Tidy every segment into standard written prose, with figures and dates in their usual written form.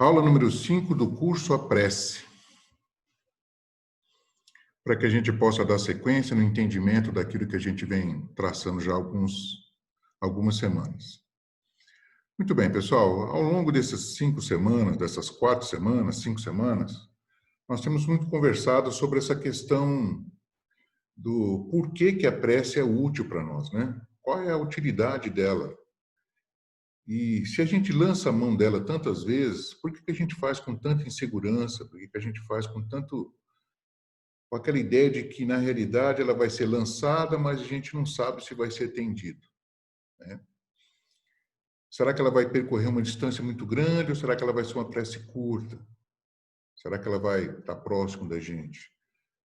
Aula número 5 do curso A Prece. Para que a gente possa dar sequência no entendimento daquilo que a gente vem traçando já há algumas semanas. Muito bem, pessoal. Ao longo dessas 5 semanas, dessas 4 semanas, 5 semanas, nós temos muito conversado sobre essa questão do porquê que a prece é útil para nós, né? Qual é a utilidade dela? E se a gente lança a mão dela tantas vezes, por que a gente faz com tanta insegurança? Por que a gente faz com aquela ideia de que, na realidade, ela vai ser lançada, mas a gente não sabe se vai ser atendido, né? Será que ela vai percorrer uma distância muito grande ou será que ela vai ser uma prece curta? Será que ela vai estar próximo da gente?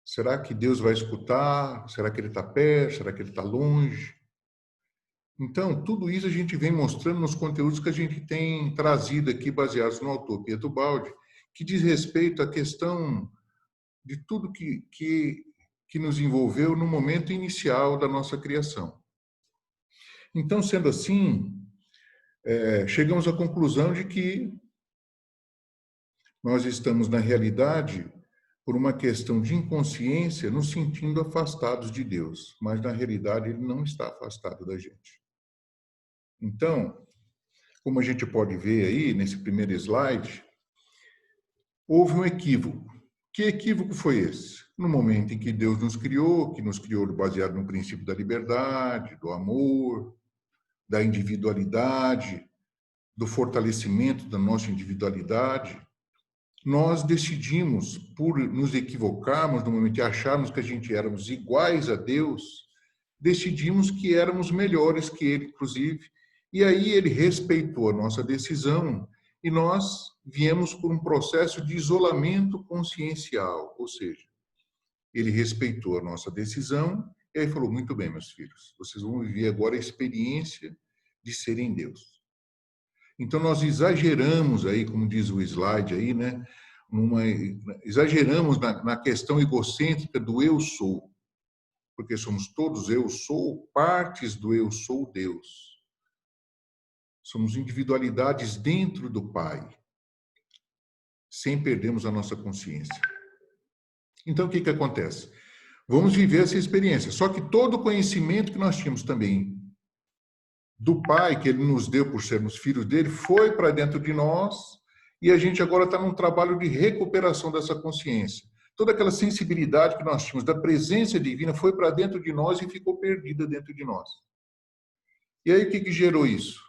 Será que Deus vai escutar? Será que Ele está perto? Será que Ele está longe? Então, tudo isso a gente vem mostrando nos conteúdos que a gente tem trazido aqui, baseados no autor Pietro Baldi, que diz respeito à questão de tudo que nos envolveu no momento inicial da nossa criação. Então, sendo assim, chegamos à conclusão de que nós estamos, na realidade, por uma questão de inconsciência, nos sentindo afastados de Deus, mas, na realidade, Ele não está afastado da gente. Então, como a gente pode ver aí nesse primeiro slide, houve um equívoco. Que equívoco foi esse? No momento em que Deus nos criou, que nos criou baseado no princípio da liberdade, do amor, da individualidade, do fortalecimento da nossa individualidade, nós decidimos, por nos equivocarmos no momento de acharmos que a gente éramos iguais a Deus, decidimos que éramos melhores que Ele, inclusive, e aí Ele respeitou a nossa decisão e nós viemos por um processo de isolamento consciencial, ou seja, Ele respeitou a nossa decisão e aí falou, muito bem, meus filhos, vocês vão viver agora a experiência de serem Deus. Então, nós exageramos aí, como diz o slide aí, né? Exageramos na questão egocêntrica do eu sou, porque somos todos eu sou, partes do eu sou Deus. Somos individualidades dentro do Pai, sem perdermos a nossa consciência. Então, o que acontece? Vamos viver essa experiência. Só que todo o conhecimento que nós tínhamos também do Pai, que Ele nos deu por sermos filhos dele, foi para dentro de nós e a gente agora está num trabalho de recuperação dessa consciência. Toda aquela sensibilidade que nós tínhamos da presença divina foi para dentro de nós e ficou perdida dentro de nós. E aí, o que gerou isso?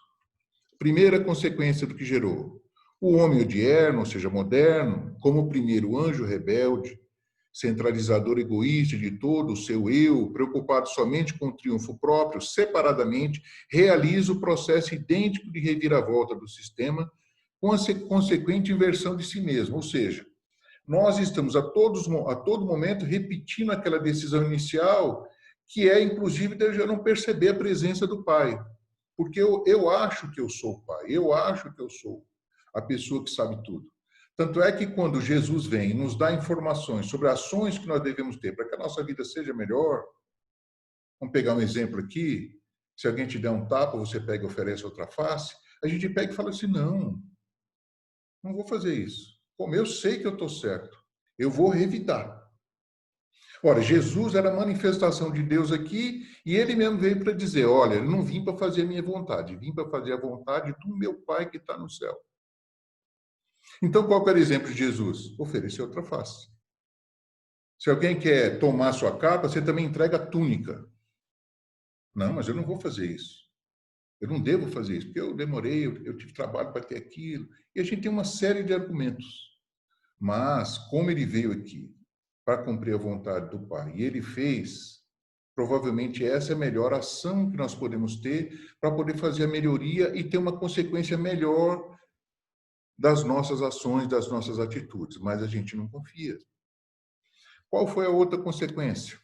Primeira consequência do que gerou. O homem odierno, ou seja, moderno, como o primeiro anjo rebelde, centralizador egoísta de todo o seu eu, preocupado somente com o triunfo próprio, separadamente, realiza o processo idêntico de reviravolta do sistema, com a consequente inversão de si mesmo. Ou seja, nós estamos a todo momento repetindo aquela decisão inicial, que é, inclusive, de eu já não perceber a presença do Pai. Porque eu acho que eu sou o Pai, eu acho que eu sou a pessoa que sabe tudo. Tanto é que quando Jesus vem e nos dá informações sobre ações que nós devemos ter para que a nossa vida seja melhor, vamos pegar um exemplo aqui, se alguém te der um tapa, você pega e oferece outra face, a gente pega e fala assim, não vou fazer isso. Como eu sei que eu estou certo, eu vou revidar. Ora, Jesus era a manifestação de Deus aqui e ele mesmo veio para dizer, olha, eu não vim para fazer a minha vontade, vim para fazer a vontade do meu Pai que está no céu. Então, qual era o exemplo de Jesus? Oferecer outra face. Se alguém quer tomar sua capa, você também entrega a túnica. Não, mas eu não vou fazer isso. Eu não devo fazer isso, porque eu demorei, eu tive trabalho para ter aquilo. E a gente tem uma série de argumentos. Mas, como ele veio aqui para cumprir a vontade do Pai, e ele fez, provavelmente essa é a melhor ação que nós podemos ter para poder fazer a melhoria e ter uma consequência melhor das nossas ações, das nossas atitudes. Mas a gente não confia. Qual foi a outra consequência?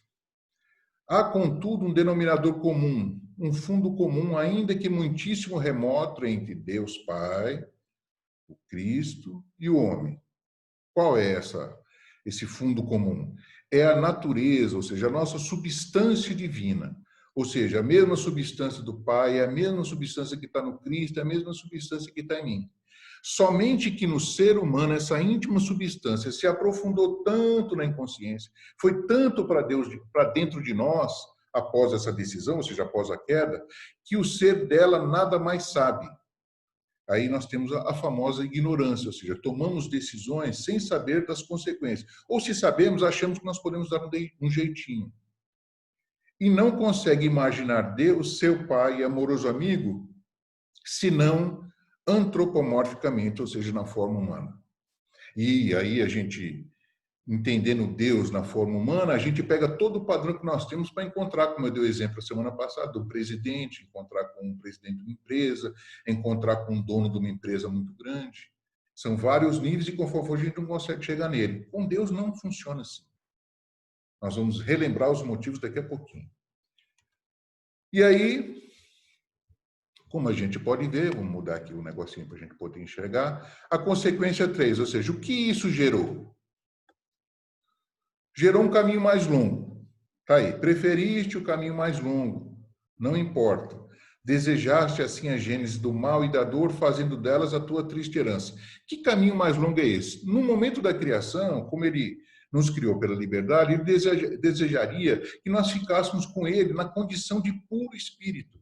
Há, contudo, um denominador comum, um fundo comum, ainda que muitíssimo remoto, entre Deus Pai, o Cristo e o homem. Qual é esse fundo comum? É a natureza, ou seja, a nossa substância divina. Ou seja, a mesma substância do Pai, é a mesma substância que está no Cristo, é a mesma substância que está em mim. Somente que no ser humano essa íntima substância se aprofundou tanto na inconsciência, foi tanto para Deus, para dentro de nós, após essa decisão, ou seja, após a queda, que o ser dela nada mais sabe. Aí nós temos a famosa ignorância, ou seja, tomamos decisões sem saber das consequências. Ou se sabemos, achamos que nós podemos dar um jeitinho. E não consegue imaginar Deus, seu pai e amoroso amigo, senão antropomorficamente, ou seja, na forma humana. E aí a gente, entendendo Deus na forma humana, a gente pega todo o padrão que nós temos para encontrar, como eu dei o exemplo a semana passada, do presidente, encontrar com um presidente de uma empresa, encontrar com um dono de uma empresa muito grande. São vários níveis e conforme a gente não consegue chegar nele. Com Deus não funciona assim. Nós vamos relembrar os motivos daqui a pouquinho. E aí, como a gente pode ver, vamos mudar aqui o negocinho para a gente poder enxergar, a consequência 3, ou seja, o que isso gerou? Gerou um caminho mais longo. Tá aí, preferiste o caminho mais longo, não importa. Desejaste assim a gênese do mal e da dor, fazendo delas a tua triste herança. Que caminho mais longo é esse? No momento da criação, como ele nos criou pela liberdade, ele desejaria que nós ficássemos com ele na condição de puro espírito,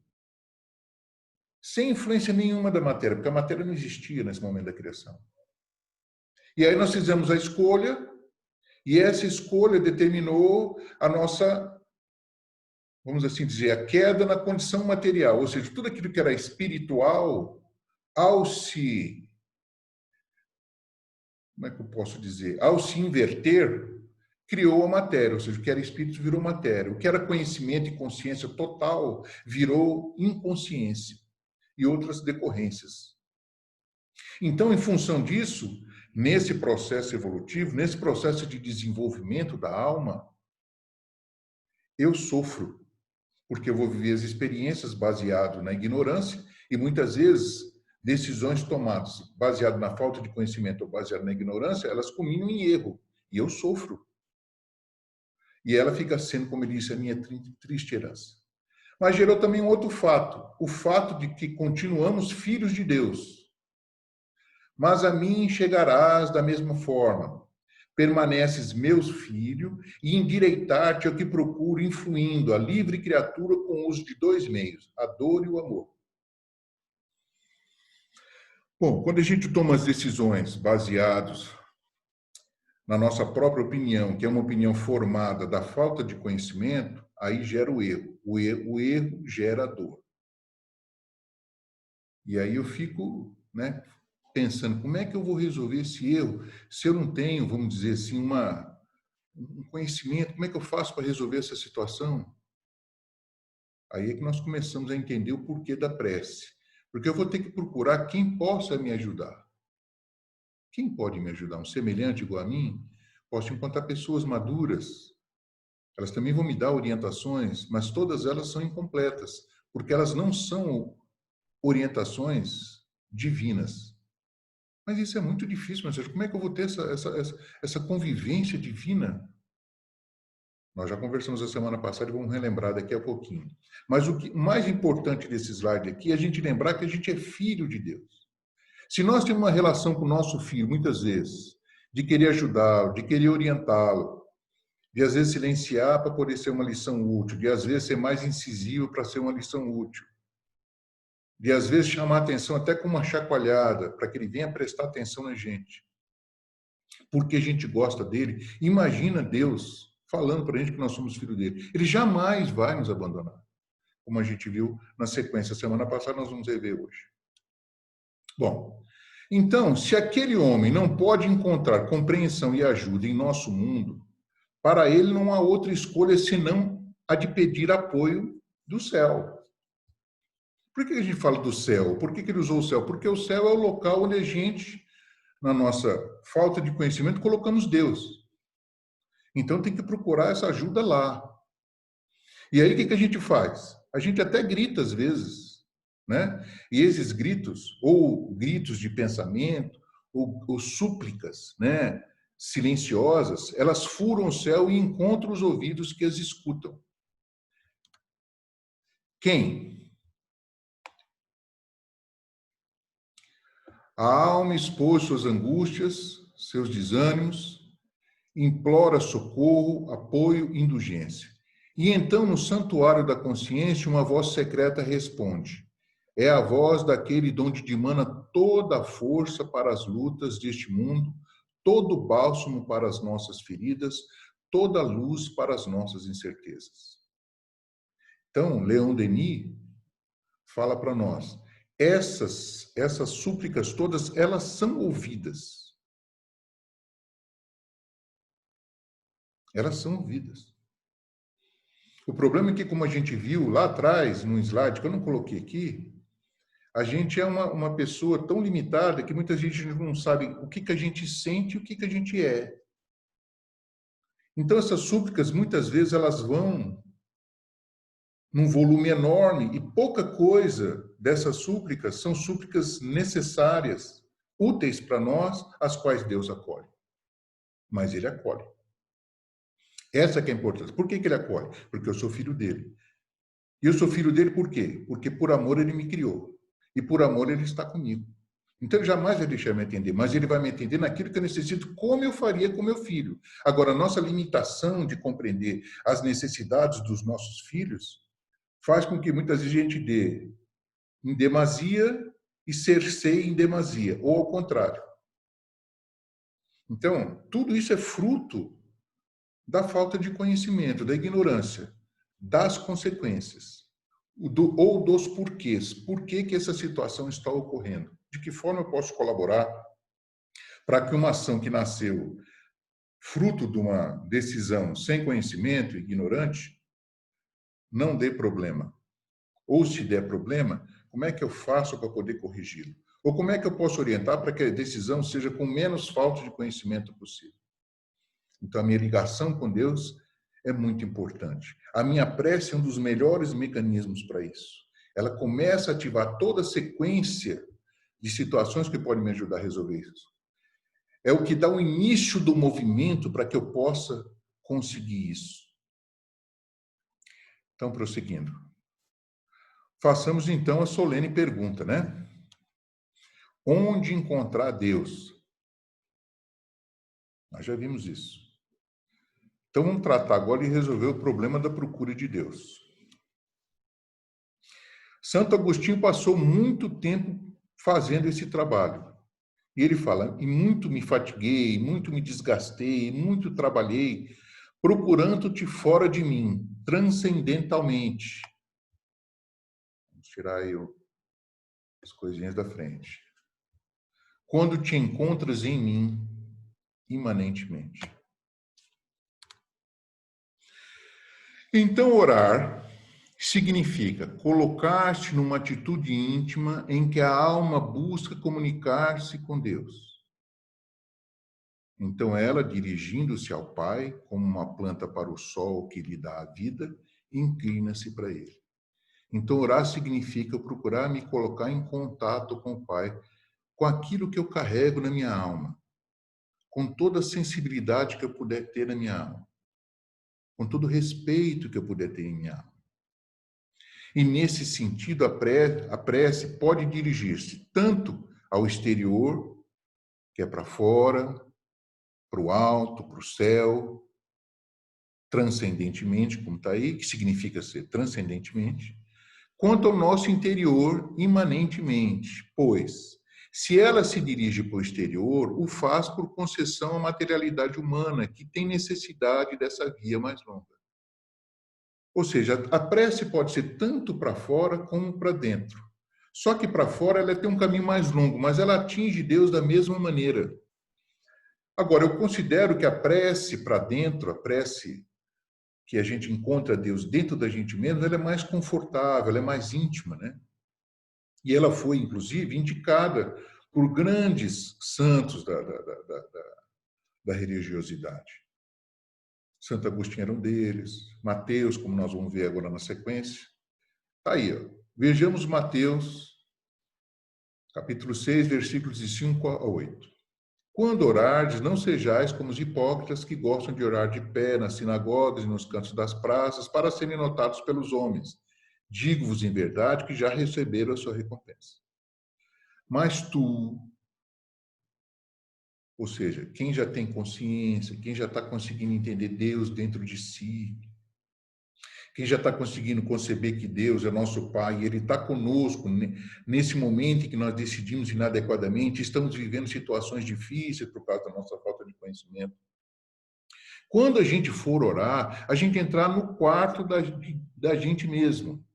sem influência nenhuma da matéria, porque a matéria não existia nesse momento da criação. E aí nós fizemos a escolha, e essa escolha determinou a nossa, vamos assim dizer, a queda na condição material, ou seja, tudo aquilo que era espiritual, ao se, como é que eu posso dizer, ao se inverter, criou a matéria, ou seja, o que era espírito virou matéria, o que era conhecimento e consciência total virou inconsciência e outras decorrências. Então, em função disso, nesse processo evolutivo, nesse processo de desenvolvimento da alma, eu sofro, porque eu vou viver as experiências baseado na ignorância e muitas vezes decisões tomadas baseado na falta de conhecimento ou baseado na ignorância, elas culminam em erro e eu sofro. E ela fica sendo, como ele disse, a minha triste herança. Mas gerou também um outro fato, o fato de que continuamos filhos de Deus. Mas a mim chegarás da mesma forma. Permaneces meus filho e endireitar-te ao que procuro, influindo a livre criatura com o uso de dois meios, a dor e o amor. Bom, quando a gente toma as decisões baseadas na nossa própria opinião, que é uma opinião formada da falta de conhecimento, aí gera o erro. O erro gera a dor. E aí eu fico, né, pensando, como é que eu vou resolver esse erro se eu não tenho, vamos dizer assim, um conhecimento? Como é que eu faço para resolver essa situação? Aí é que nós começamos a entender o porquê da prece. Porque eu vou ter que procurar quem possa me ajudar. Quem pode me ajudar? Um semelhante igual a mim? Posso encontrar pessoas maduras. Elas também vão me dar orientações, mas todas elas são incompletas, porque elas não são orientações divinas. Mas isso é muito difícil, mas como é que eu vou ter essa convivência divina? Nós já conversamos a semana passada e vamos relembrar daqui a pouquinho. Mas o mais importante desse slide aqui é a gente lembrar que a gente é filho de Deus. Se nós temos uma relação com o nosso filho, muitas vezes, de querer ajudá-lo, de querer orientá-lo, de às vezes silenciar para poder ser uma lição útil, de às vezes ser mais incisivo para ser uma lição útil, de às vezes chamar a atenção até com uma chacoalhada, para que ele venha prestar atenção na gente. Porque a gente gosta dele. Imagina Deus falando para a gente que nós somos filhos dele. Ele jamais vai nos abandonar. Como a gente viu na sequência semana passada, nós vamos rever hoje. Bom, então, se aquele homem não pode encontrar compreensão e ajuda em nosso mundo, para ele não há outra escolha senão a de pedir apoio do céu. Por que a gente fala do céu? Por que ele usou o céu? Porque o céu é o local onde a gente, na nossa falta de conhecimento, colocamos Deus. Então tem que procurar essa ajuda lá. E aí o que a gente faz? A gente até grita às vezes, né? E esses gritos, ou gritos de pensamento, ou súplicas, né, silenciosas, elas furam o céu e encontram os ouvidos que as escutam. Quem? A alma expôs suas angústias, seus desânimos, implora socorro, apoio, indulgência. E então, no santuário da consciência, uma voz secreta responde. É a voz daquele de onde dimana toda a força para as lutas deste mundo, todo o bálsamo para as nossas feridas, toda a luz para as nossas incertezas. Então, Leon Denis fala para nós, essas súplicas todas, elas são ouvidas. Elas são ouvidas. O problema é que, como a gente viu lá atrás, num slide que eu não coloquei aqui, a gente é uma pessoa tão limitada que muita gente não sabe o que a gente sente e o que a gente é. Então, essas súplicas, muitas vezes, elas vão num volume enorme e pouca coisa dessas súplicas são súplicas necessárias, úteis para nós, as quais Deus acolhe. Mas Ele acolhe. Essa que é a importância. Por que Ele acolhe? Porque eu sou filho dele. E eu sou filho dele por quê? Porque por amor Ele me criou. E por amor Ele está comigo. Então, ele jamais vai deixar me atender, mas ele vai me atender naquilo que eu necessito, como eu faria com meu filho. Agora, a nossa limitação de compreender as necessidades dos nossos filhos faz com que muitas vezes a gente dê em demasia e cerceie em demasia, ou ao contrário. Então, tudo isso é fruto da falta de conhecimento, da ignorância, das consequências, ou dos porquês. Por que essa situação está ocorrendo? De que forma eu posso colaborar para que uma ação que nasceu fruto de uma decisão sem conhecimento, ignorante, não dê problema? Ou se der problema, como é que eu faço para poder corrigi-lo? Ou como é que eu posso orientar para que a decisão seja com menos falta de conhecimento possível? Então, a minha ligação com Deus é muito importante. A minha prece é um dos melhores mecanismos para isso. Ela começa a ativar toda a sequência de situações que podem me ajudar a resolver isso. É o que dá o início do movimento para que eu possa conseguir isso. Então, prosseguindo. Façamos então a solene pergunta, né? Onde encontrar Deus? Nós já vimos isso. Então, vamos tratar agora e resolver o problema da procura de Deus. Santo Agostinho passou muito tempo fazendo esse trabalho. E ele fala, e muito me fatiguei, muito me desgastei, muito trabalhei, procurando-te fora de mim, transcendentalmente. Vamos tirar aí as coisinhas da frente. Quando te encontras em mim, imanentemente. Então, orar significa colocar-te numa atitude íntima em que a alma busca comunicar-se com Deus. Então, ela, dirigindo-se ao Pai, como uma planta para o sol que lhe dá a vida, inclina-se para Ele. Então, orar significa procurar me colocar em contato com o Pai, com aquilo que eu carrego na minha alma, com toda a sensibilidade que eu puder ter na minha alma, com todo o respeito que eu puder ter em minha alma. E, nesse sentido, a prece pode dirigir-se tanto ao exterior, que é para fora, para o alto, para o céu, transcendentemente, como está aí, que significa ser transcendentemente, quanto ao nosso interior, imanentemente, pois, se ela se dirige para o exterior, o faz por concessão à materialidade humana, que tem necessidade dessa via mais longa. Ou seja, a prece pode ser tanto para fora como para dentro. Só que para fora ela tem um caminho mais longo, mas ela atinge Deus da mesma maneira. Agora, eu considero que a prece para dentro, a prece que a gente encontra Deus dentro da gente mesmo, ela é mais confortável, ela é mais íntima, né? E ela foi, inclusive, indicada por grandes santos da religiosidade. Santo Agostinho era um deles, Mateus, como nós vamos ver agora na sequência. Está aí, ó. Vejamos Mateus, capítulo 6, versículos de 5 a 8. Quando orardes, não sejais como os hipócritas que gostam de orar de pé nas sinagogas e nos cantos das praças para serem notados pelos homens. Digo-vos em verdade que já receberam a sua recompensa. Mas tu, Ou seja, quem já tem consciência, quem já está conseguindo entender Deus dentro de si, quem já está conseguindo conceber que Deus é nosso Pai e Ele está conosco nesse momento em que nós decidimos inadequadamente, estamos vivendo situações difíceis por causa da nossa falta de conhecimento. Quando a gente for orar, a gente entrar no quarto da gente mesmo.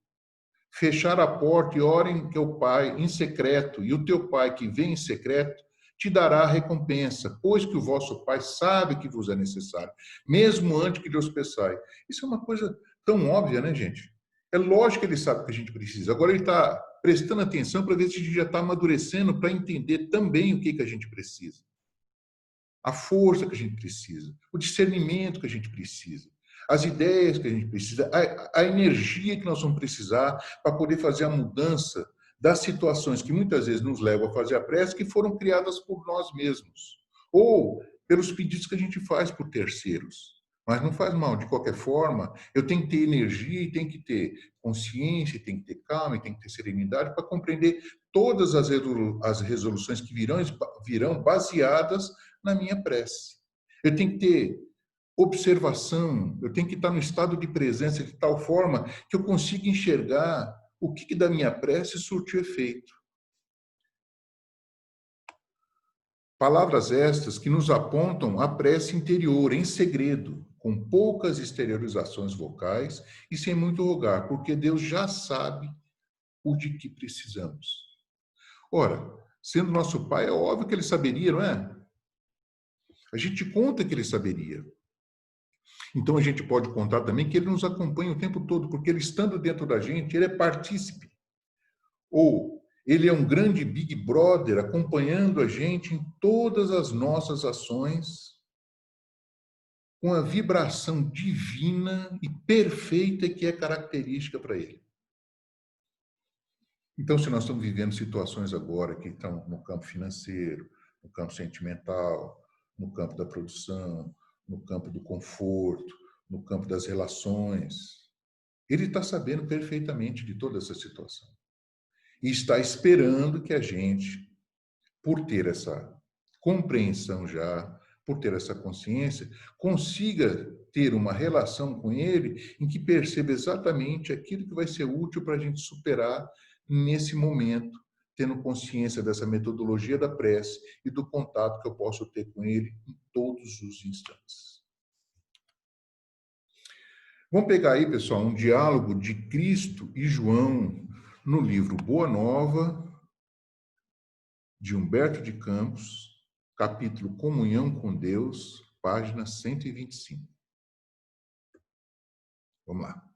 Fechar a porta e orem teu Pai em secreto, e o teu Pai que vem em secreto te dará a recompensa, pois que o vosso Pai sabe que vos é necessário, mesmo antes que Deus peçai. Isso é uma coisa tão óbvia, né, gente? É lógico que ele sabe o que a gente precisa. Agora ele está prestando atenção para ver se a gente já está amadurecendo para entender também o que a gente precisa. A força que a gente precisa, o discernimento que a gente precisa, as ideias que a gente precisa, a energia que nós vamos precisar para poder fazer a mudança das situações que muitas vezes nos levam a fazer a prece, que foram criadas por nós mesmos, ou pelos pedidos que a gente faz por terceiros. Mas não faz mal, de qualquer forma, eu tenho que ter energia e tenho que ter consciência, tenho que ter calma e tenho que ter serenidade para compreender todas as resoluções que virão baseadas na minha prece. Eu tenho que ter observação, eu tenho que estar no estado de presença de tal forma que eu consiga enxergar o que da minha prece surtiu efeito. Palavras estas que nos apontam a prece interior, em segredo, com poucas exteriorizações vocais e sem muito rogar, porque Deus já sabe o de que precisamos. Ora, sendo nosso Pai, é óbvio que Ele saberia, não é? A gente conta que Ele saberia. Então a gente pode contar também que Ele nos acompanha o tempo todo, porque Ele estando dentro da gente, Ele é partícipe. Ou Ele é um grande Big Brother acompanhando a gente em todas as nossas ações, com a vibração divina e perfeita que é característica para Ele. Então, se nós estamos vivendo situações agora que estão no campo financeiro, no campo sentimental, no campo da produção, no campo do conforto, no campo das relações, Ele está sabendo perfeitamente de toda essa situação. E está esperando que a gente, por ter essa compreensão já, por ter essa consciência, consiga ter uma relação com Ele em que perceba exatamente aquilo que vai ser útil para a gente superar nesse momento, tendo consciência dessa metodologia da prece e do contato que eu posso ter com Ele em todos os instantes. Vamos pegar aí, pessoal, um diálogo de Cristo e João no livro Boa Nova, de Humberto de Campos, capítulo Comunhão com Deus, página 125. Vamos lá.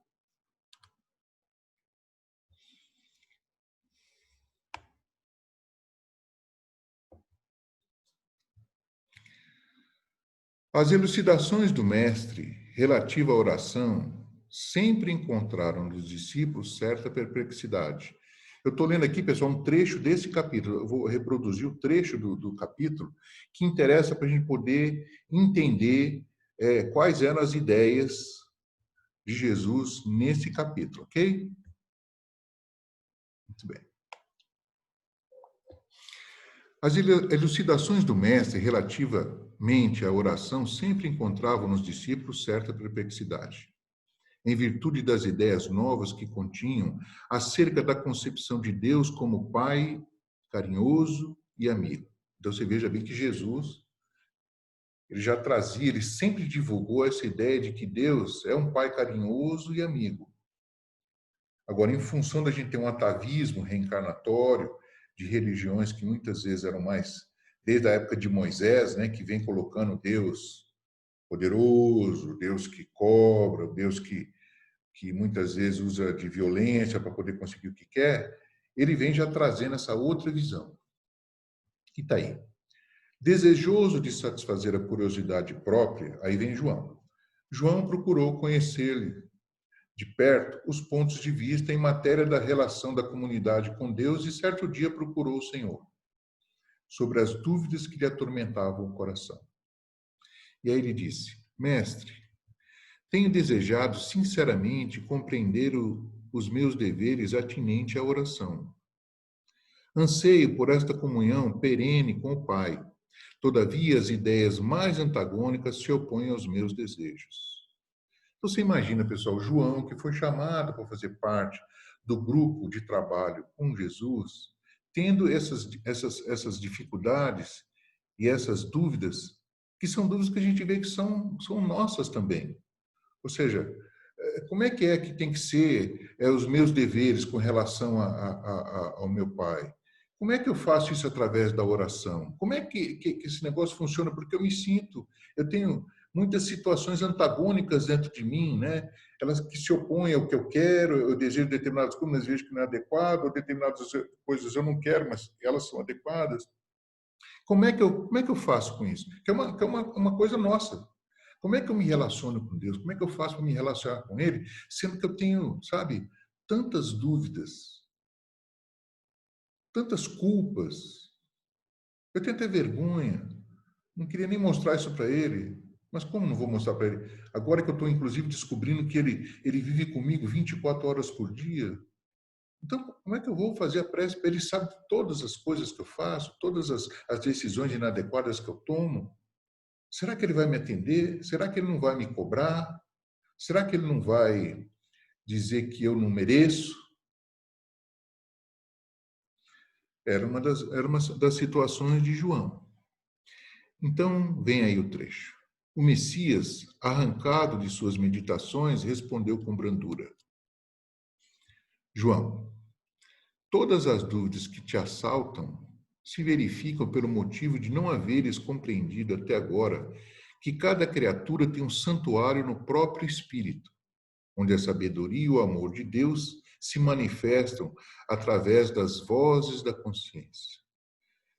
As elucidações do Mestre relativa à oração sempre encontraram nos discípulos certa perplexidade. Eu estou lendo aqui, pessoal, um trecho desse capítulo. Eu vou reproduzir o trecho do capítulo que interessa para a gente poder entender quais eram as ideias de Jesus nesse capítulo, ok? Muito bem. As elucidações do Mestre relativamente à oração sempre encontravam nos discípulos certa perplexidade, em virtude das ideias novas que continham acerca da concepção de Deus como Pai carinhoso e amigo. Então você veja bem que Jesus, ele já trazia, ele sempre divulgou essa ideia de que Deus é um Pai carinhoso e amigo. Agora, em função da gente ter um atavismo reencarnatório de religiões que muitas vezes eram mais, desde a época de Moisés, né, que vem colocando Deus poderoso, Deus que cobra, Deus que muitas vezes usa de violência para poder conseguir o que quer, ele vem já trazendo essa outra visão. Que está aí. Desejoso de satisfazer a curiosidade própria, aí vem João. João procurou conhecer-lhe de perto os pontos de vista em matéria da relação da comunidade com Deus e certo dia procurou o Senhor sobre as dúvidas que lhe atormentavam o coração. E aí ele disse: Mestre, tenho desejado sinceramente compreender os meus deveres atinente à oração. Anseio por esta comunhão perene com o Pai, Todavia, as ideias mais antagônicas se opõem aos meus desejos. Você imagina, pessoal, João, que foi chamado para fazer parte do grupo de trabalho com Jesus, tendo essas dificuldades e essas dúvidas, que são dúvidas que a gente vê que são nossas também. Ou seja, como é que tem que ser os meus deveres com relação ao meu pai? Como é que eu faço isso através da oração? Como é que esse negócio funciona? Porque eu tenho muitas situações antagônicas dentro de mim, né? Elas que se opõem ao que eu quero, eu desejo determinadas coisas, mas vejo que não é adequado, ou determinadas coisas eu não quero, mas elas são adequadas. Como é que eu faço com isso? Que é uma coisa nossa. Como é que eu me relaciono com Deus? Como é que eu faço para me relacionar com Ele, sendo que eu tenho, sabe, tantas dúvidas, tantas culpas? Eu tenho até vergonha. Não queria nem mostrar isso para Ele. Mas como não vou mostrar para Ele? Agora que eu estou, inclusive, descobrindo que ele vive comigo 24 horas por dia. Então, como é que eu vou fazer a prece para Ele? Sabe todas as coisas que eu faço, todas as decisões inadequadas que eu tomo. Será que Ele vai me atender? Será que Ele não vai me cobrar? Será que Ele não vai dizer que eu não mereço? Era uma das situações de João. Então, vem aí o trecho. O Messias, arrancado de suas meditações, respondeu com brandura: João, todas as dúvidas que te assaltam se verificam pelo motivo de não haveres compreendido até agora que cada criatura tem um santuário no próprio espírito, onde a sabedoria e o amor de Deus se manifestam através das vozes da consciência.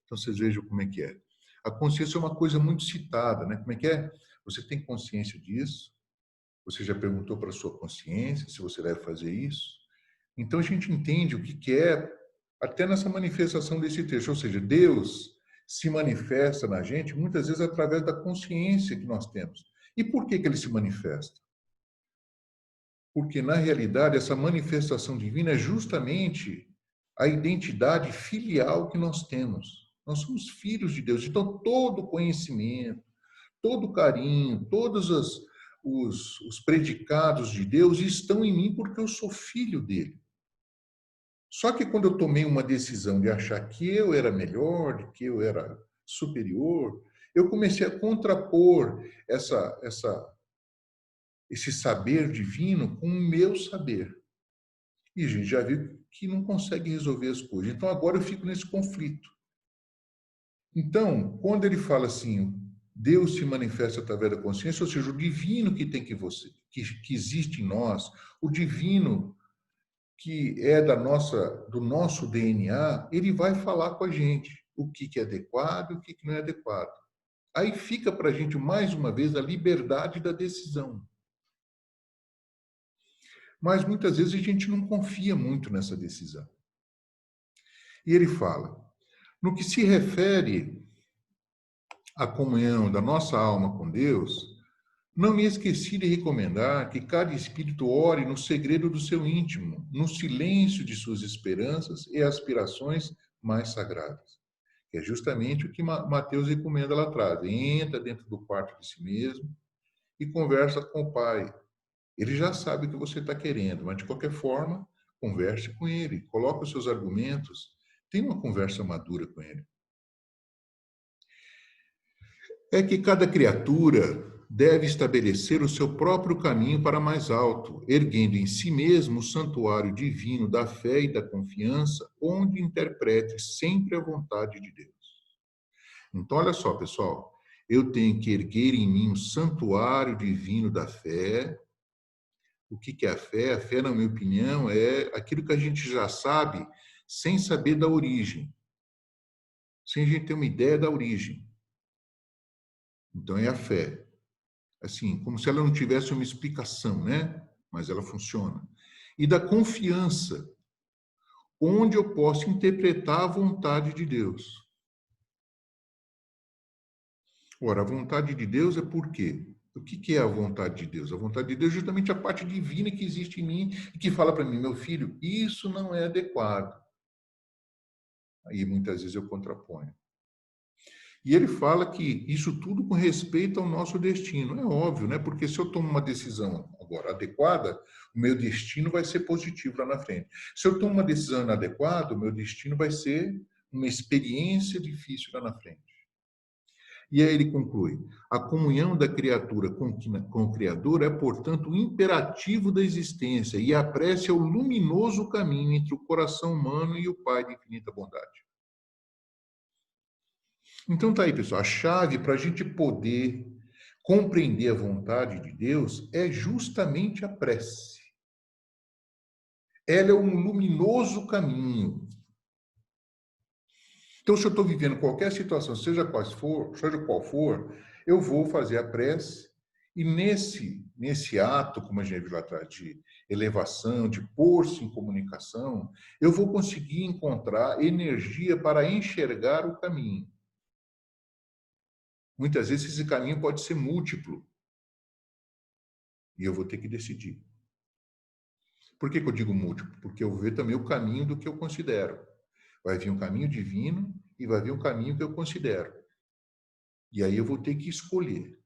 Então, vocês vejam como é que é. A consciência é uma coisa muito citada, né? Como é que é? Você tem consciência disso? Você já perguntou para a sua consciência se você deve fazer isso? Então, a gente entende o que é, até nessa manifestação desse texto. Ou seja, Deus se manifesta na gente, muitas vezes, através da consciência que nós temos. E por que ele se manifesta? Porque, na realidade, essa manifestação divina é justamente a identidade filial que nós temos. Nós somos filhos de Deus. Então, todo conhecimento, todo carinho, todos os predicados de Deus estão em mim porque eu sou filho dele. Só que quando eu tomei uma decisão de achar que eu era melhor, de que eu era superior, eu comecei a contrapor esse saber divino com o meu saber. E a gente já viu que não consegue resolver as coisas. Então agora eu fico nesse conflito. Então, quando ele fala assim, Deus se manifesta através da consciência, ou seja, o divino que tem que existe em nós, o divino que é do nosso DNA, ele vai falar com a gente o que é adequado e o que não é adequado. Aí fica para a gente, mais uma vez, a liberdade da decisão. Mas muitas vezes a gente não confia muito nessa decisão. E ele fala, no que se refere à comunhão da nossa alma com Deus, não me esqueci de recomendar que cada espírito ore no segredo do seu íntimo, no silêncio de suas esperanças e aspirações mais sagradas. Que é justamente o que Mateus recomenda lá atrás. Entra dentro do quarto de si mesmo e conversa com o Pai. Ele já sabe o que você está querendo, mas de qualquer forma, converse com ele, coloque os seus argumentos, tenha uma conversa madura com ele. É que cada criatura deve estabelecer o seu próprio caminho para mais alto, erguendo em si mesmo o santuário divino da fé e da confiança, onde interprete sempre a vontade de Deus. Então, olha só, pessoal, eu tenho que erguer em mim o santuário divino da fé. O que é a fé? A fé, na minha opinião, é aquilo que a gente já sabe sem saber da origem, sem a gente ter uma ideia da origem. Então, é a fé. Assim, como se ela não tivesse uma explicação, né? Mas ela funciona. E da confiança, onde eu posso interpretar a vontade de Deus. Ora, a vontade de Deus é por quê? O que é a vontade de Deus? A vontade de Deus é justamente a parte divina que existe em mim e que fala para mim, meu filho, isso não é adequado. Aí muitas vezes eu contraponho. E ele fala que isso tudo com respeito ao nosso destino. É óbvio, né? Porque se eu tomo uma decisão agora adequada, o meu destino vai ser positivo lá na frente. Se eu tomo uma decisão inadequada, o meu destino vai ser uma experiência difícil lá na frente. E aí ele conclui: a comunhão da criatura com o Criador é, portanto, o imperativo da existência, e a prece é o luminoso caminho entre o coração humano e o Pai de infinita bondade. Então tá aí, pessoal, a chave para a gente poder compreender a vontade de Deus é justamente a prece. Ela é um luminoso caminho. Então, se eu estou vivendo qualquer situação, seja qual for, eu vou fazer a prece e nesse ato, como a gente viu lá atrás, de elevação, de pôr-se em comunicação, eu vou conseguir encontrar energia para enxergar o caminho. Muitas vezes esse caminho pode ser múltiplo e eu vou ter que decidir. Por que eu digo múltiplo? Porque eu vou ver também o caminho do que eu considero. Vai vir um caminho divino e vai vir um caminho que eu considero. E aí eu vou ter que escolher.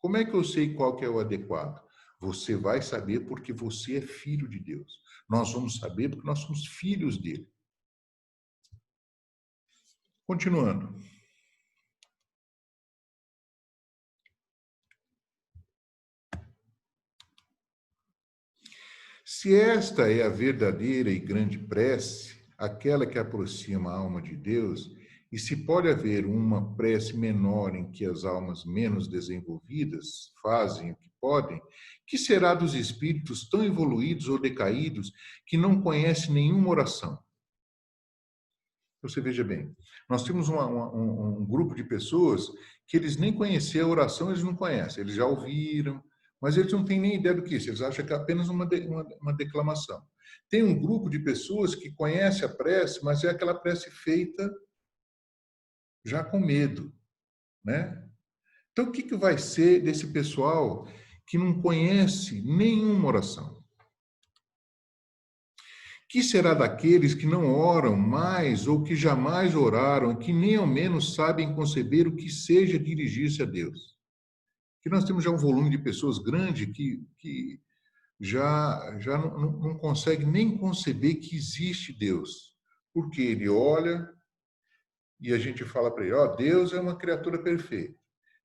Como é que eu sei qual que é o adequado? Você vai saber porque você é filho de Deus. Nós vamos saber porque nós somos filhos dele. Continuando. Se esta é a verdadeira e grande prece, aquela que aproxima a alma de Deus, e se pode haver uma prece menor em que as almas menos desenvolvidas fazem o que podem, que será dos espíritos tão evoluídos ou decaídos que não conhecem nenhuma oração? Você veja bem, nós temos um grupo de pessoas que eles nem conheciam a oração, eles não conhecem, eles já ouviram, mas eles não têm nem ideia do que é isso, eles acham que é apenas uma declamação. Tem um grupo de pessoas que conhece a prece, mas é aquela prece feita já com medo, né? Então, o que vai ser desse pessoal que não conhece nenhuma oração? Que será daqueles que não oram mais ou que jamais oraram, que nem ao menos sabem conceber o que seja dirigir-se a Deus? Que nós temos já um volume de pessoas grande que já não consegue nem conceber que existe Deus. Porque ele olha e a gente fala para ele, ó, Deus é uma criatura perfeita.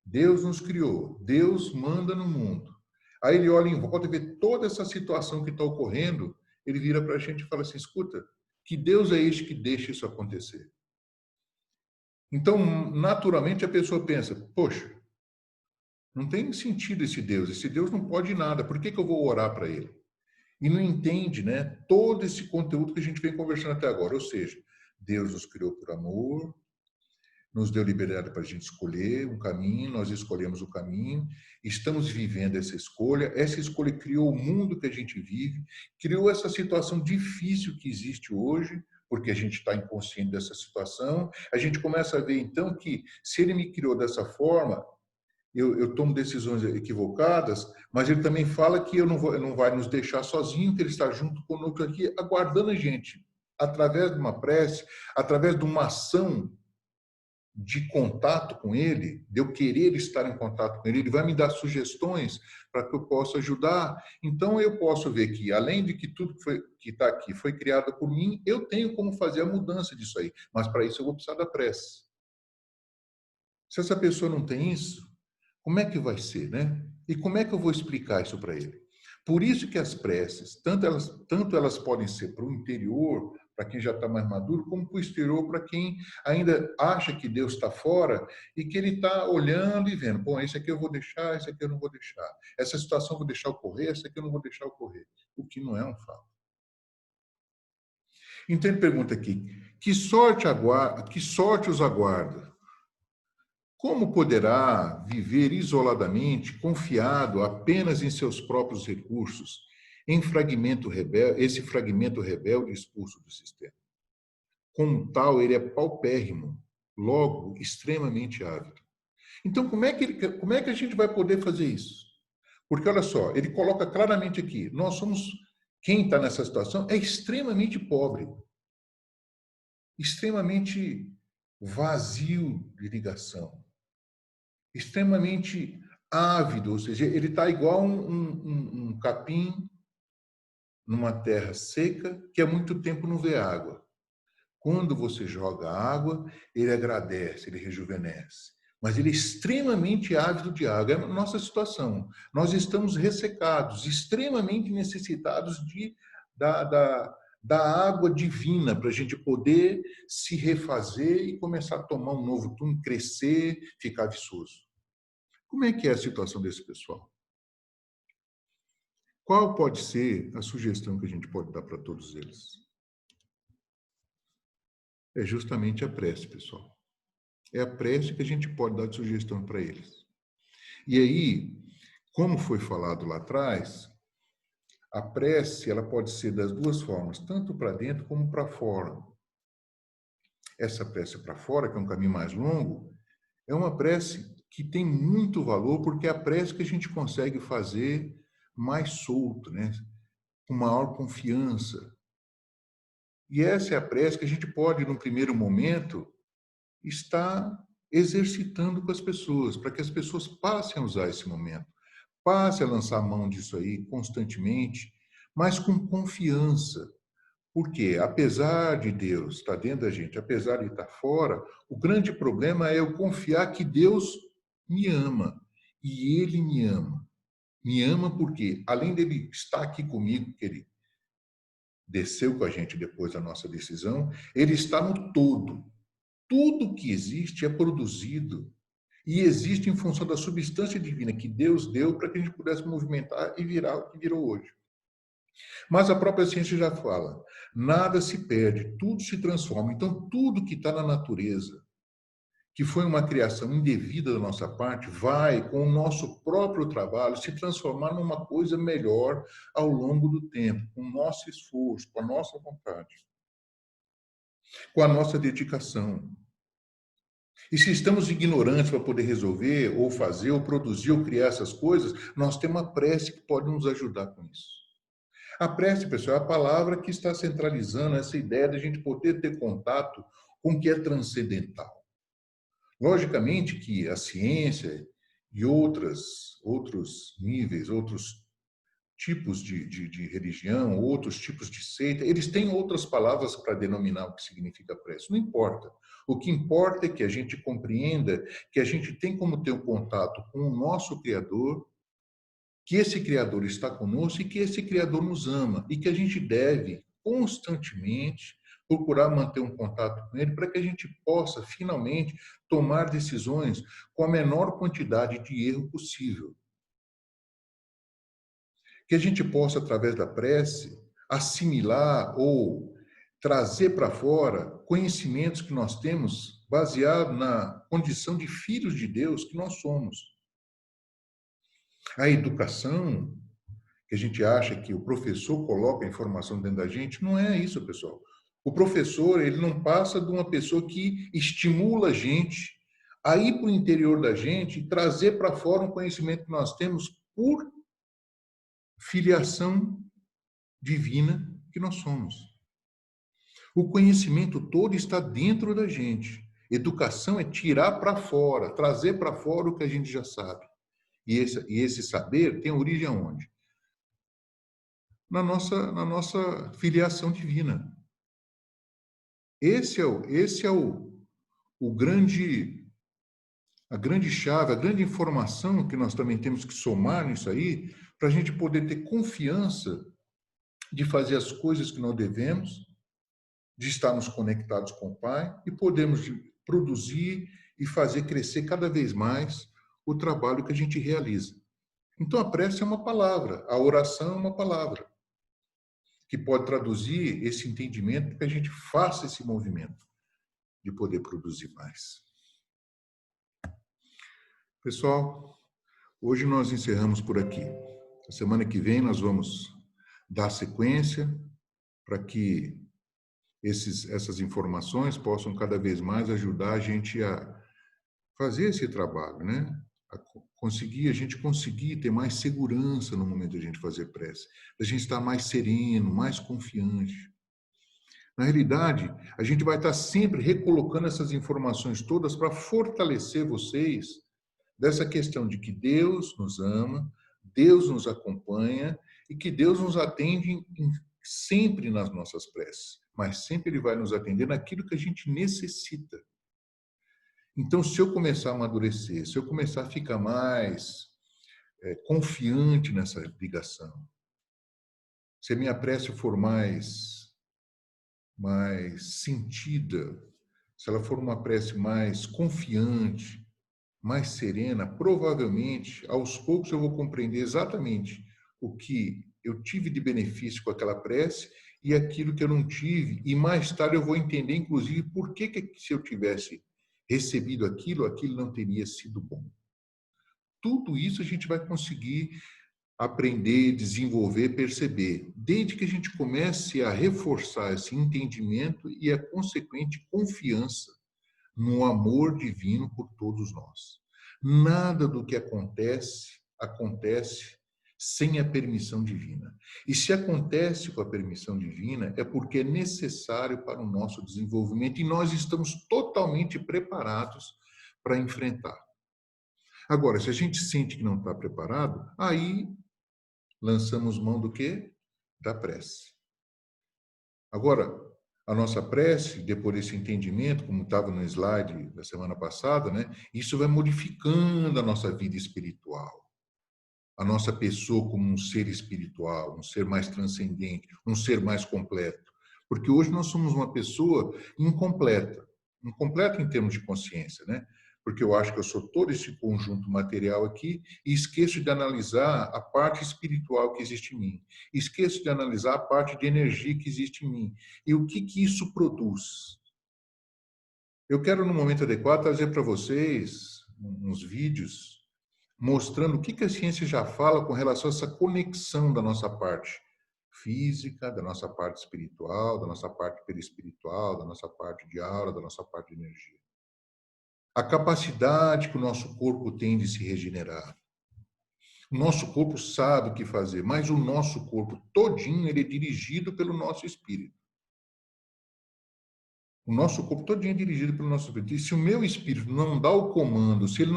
Deus nos criou. Deus manda no mundo. Aí ele olha em volta e vê toda essa situação que está ocorrendo, ele vira para a gente e fala assim, escuta, que Deus é este que deixa isso acontecer? Então, naturalmente, a pessoa pensa, poxa, não tem sentido esse Deus não pode nada, por que eu vou orar para ele? E não entende, né, todo esse conteúdo que a gente vem conversando até agora, ou seja, Deus nos criou por amor, nos deu liberdade para a gente escolher um caminho, nós escolhemos o caminho, estamos vivendo essa escolha criou o mundo que a gente vive, criou essa situação difícil que existe hoje, porque a gente está inconsciente dessa situação, a gente começa a ver então que se ele me criou dessa forma, eu tomo decisões equivocadas, mas ele também fala que ele não vai nos deixar sozinho, que ele está junto conosco aqui, aguardando a gente, através de uma prece, através de uma ação de contato com ele, de eu querer estar em contato com ele, ele vai me dar sugestões para que eu possa ajudar. Então eu posso ver que, além de que tudo que está aqui foi criado por mim, eu tenho como fazer a mudança disso aí. Mas para isso eu vou precisar da prece. Se essa pessoa não tem isso, como é que vai ser, né? E como é que eu vou explicar isso para ele? Por isso que as preces, tanto elas podem ser para o interior, para quem já está mais maduro, como para o exterior, para quem ainda acha que Deus está fora e que ele está olhando e vendo, bom, esse aqui eu vou deixar, esse aqui eu não vou deixar. Essa situação eu vou deixar ocorrer, essa aqui eu não vou deixar ocorrer. O que não é um fato. Então ele pergunta aqui, que sorte os aguarda? Como poderá viver isoladamente, confiado apenas em seus próprios recursos, esse fragmento rebelde expulso do sistema? Como tal, ele é paupérrimo, logo extremamente ávido. Então, como é que a gente vai poder fazer isso? Porque, olha só, ele coloca claramente aqui, quem está nessa situação é extremamente pobre, extremamente vazio de ligação, extremamente ávido, ou seja, ele está igual um capim numa terra seca que há muito tempo não vê água. Quando você joga água, ele agradece, ele rejuvenesce. Mas ele é extremamente ávido de água. É a nossa situação. Nós estamos ressecados, extremamente necessitados da, da, da água divina para a gente poder se refazer e começar a tomar um novo turno, crescer, ficar viçoso. Como é que é a situação desse pessoal? Qual pode ser a sugestão que a gente pode dar para todos eles? É justamente a prece, pessoal. É a prece que a gente pode dar de sugestão para eles. E aí, como foi falado lá atrás, a prece ela pode ser das duas formas, tanto para dentro como para fora. Essa prece para fora, que é um caminho mais longo, é uma prece que tem muito valor, porque é a prece que a gente consegue fazer mais solto, né? Com maior confiança. E essa é a prece que a gente pode, num primeiro momento, estar exercitando com as pessoas, para que as pessoas passem a usar esse momento. Passe a lançar mão disso aí constantemente, mas com confiança. Porque, apesar de Deus estar dentro da gente, apesar de estar fora, o grande problema é eu confiar que Deus me ama. E Ele me ama. Me ama porque, além dele estar aqui comigo, que Ele desceu com a gente depois da nossa decisão, Ele está no todo. Tudo que existe é produzido e existe em função da substância divina que Deus deu para que a gente pudesse movimentar e virar o que virou hoje. Mas a própria ciência já fala, nada se perde, tudo se transforma. Então, tudo que está na natureza, que foi uma criação indevida da nossa parte, vai, com o nosso próprio trabalho, se transformar numa coisa melhor ao longo do tempo, com o nosso esforço, com a nossa vontade, com a nossa dedicação. E se estamos ignorantes para poder resolver, ou fazer, ou produzir, ou criar essas coisas, nós temos uma prece que pode nos ajudar com isso. A prece, pessoal, é a palavra que está centralizando essa ideia de a gente poder ter contato com o que é transcendental. Logicamente que a ciência e outros níveis, outros tipos de religião, outros tipos de seita, eles têm outras palavras para denominar o que significa prece. Não importa. O que importa é que a gente compreenda que a gente tem como ter um contato com o nosso Criador, que esse Criador está conosco e que esse Criador nos ama e que a gente deve constantemente procurar manter um contato com Ele para que a gente possa finalmente tomar decisões com a menor quantidade de erro possível. Que a gente possa, através da prece, assimilar ou trazer para fora conhecimentos que nós temos baseado na condição de filhos de Deus que nós somos. A educação, que a gente acha que o professor coloca a informação dentro da gente, não é isso, pessoal. O professor, ele não passa de uma pessoa que estimula a gente a ir para o interior da gente e trazer para fora um conhecimento que nós temos por filiação divina que nós somos. O conhecimento todo está dentro da gente. Educação é tirar para fora, trazer para fora o que a gente já sabe. E esse saber tem origem aonde? Na nossa filiação divina. Esse é o grande, a grande chave, a grande informação que nós também temos que somar nisso aí, para a gente poder ter confiança de fazer as coisas que nós devemos, de estarmos conectados com o Pai e podemos produzir e fazer crescer cada vez mais o trabalho que a gente realiza. Então a prece é uma palavra, a oração é uma palavra que pode traduzir esse entendimento para que a gente faça esse movimento de poder produzir mais. Pessoal, hoje nós encerramos por aqui. A semana que vem nós vamos dar sequência para que essas informações possam cada vez mais ajudar a gente a fazer esse trabalho, né? A gente conseguir ter mais segurança no momento de a gente fazer prece, a gente estar mais sereno, mais confiante. Na realidade, a gente vai estar sempre recolocando essas informações todas para fortalecer vocês dessa questão de que Deus nos ama, Deus nos acompanha e que Deus nos atende sempre nas nossas preces, mas sempre Ele vai nos atender naquilo que a gente necessita. Então, se eu começar a amadurecer, se eu começar a ficar mais confiante nessa ligação, se a minha prece for mais sentida, se ela for uma prece mais confiante, mais serena, provavelmente, aos poucos eu vou compreender exatamente o que eu tive de benefício com aquela prece e aquilo que eu não tive, e mais tarde eu vou entender, inclusive, por que se eu tivesse recebido aquilo não teria sido bom. Tudo isso a gente vai conseguir aprender, desenvolver, perceber, desde que a gente comece a reforçar esse entendimento e a consequente confiança no amor divino por todos nós. Nada do que acontece sem a permissão divina. E se acontece com a permissão divina, é porque é necessário para o nosso desenvolvimento e nós estamos totalmente preparados para enfrentar. Agora, se a gente sente que não está preparado, aí lançamos mão do quê? Da prece. Agora, a nossa prece, depois desse entendimento, como estava no slide da semana passada, né? Isso vai modificando a nossa vida espiritual. A nossa pessoa como um ser espiritual, um ser mais transcendente, um ser mais completo. Porque hoje nós somos uma pessoa incompleta. Incompleta em termos de consciência, né? Porque eu acho que eu sou todo esse conjunto material aqui e esqueço de analisar a parte espiritual que existe em mim. Esqueço de analisar a parte de energia que existe em mim. E o que isso produz? Eu quero, no momento adequado, trazer para vocês uns vídeos mostrando o que a ciência já fala com relação a essa conexão da nossa parte física, da nossa parte espiritual, da nossa parte perispiritual, da nossa parte de aura, da nossa parte de energia. A capacidade que o nosso corpo tem de se regenerar. O nosso corpo sabe o que fazer, mas o nosso corpo todinho ele é dirigido pelo nosso espírito. O nosso corpo todinho é dirigido pelo nosso espírito. E se o meu espírito não dá o comando, se ele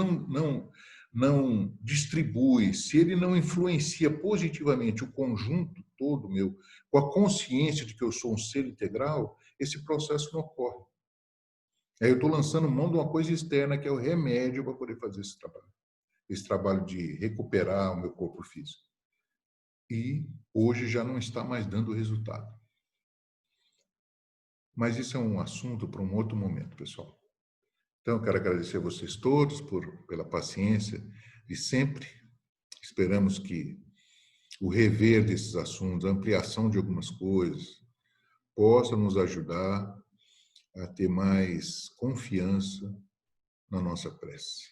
não distribui, se ele não influencia positivamente o conjunto todo meu, com a consciência de que eu sou um ser integral, esse processo não ocorre. Aí eu estou lançando mão de uma coisa externa, que é o remédio para poder fazer esse trabalho de recuperar o meu corpo físico. E hoje já não está mais dando resultado. Mas isso é um assunto para um outro momento, pessoal. Então, eu quero agradecer a vocês todos pela paciência de sempre. Esperamos que o rever desses assuntos, a ampliação de algumas coisas, possa nos ajudar a ter mais confiança na nossa prece.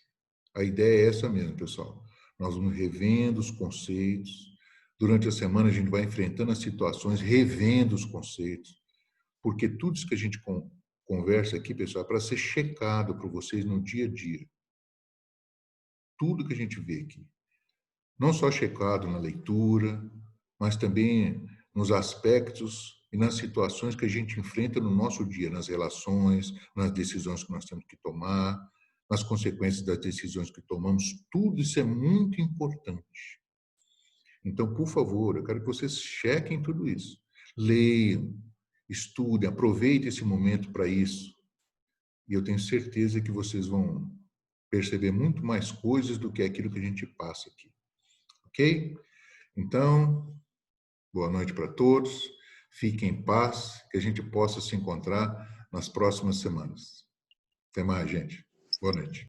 A ideia é essa mesmo, pessoal. Nós vamos revendo os conceitos. Durante a semana, a gente vai enfrentando as situações, revendo os conceitos, porque tudo isso que a gente conversa aqui, pessoal, é para ser checado para vocês no dia a dia. Tudo que a gente vê aqui. Não só checado na leitura, mas também nos aspectos e nas situações que a gente enfrenta no nosso dia, nas relações, nas decisões que nós temos que tomar, nas consequências das decisões que tomamos. Tudo isso é muito importante. Então, por favor, eu quero que vocês chequem tudo isso. Leiam, estudem, aproveitem esse momento para isso. E eu tenho certeza que vocês vão perceber muito mais coisas do que aquilo que a gente passa aqui. Ok? Então, boa noite para todos. Fiquem em paz, que a gente possa se encontrar nas próximas semanas. Até mais, gente. Boa noite.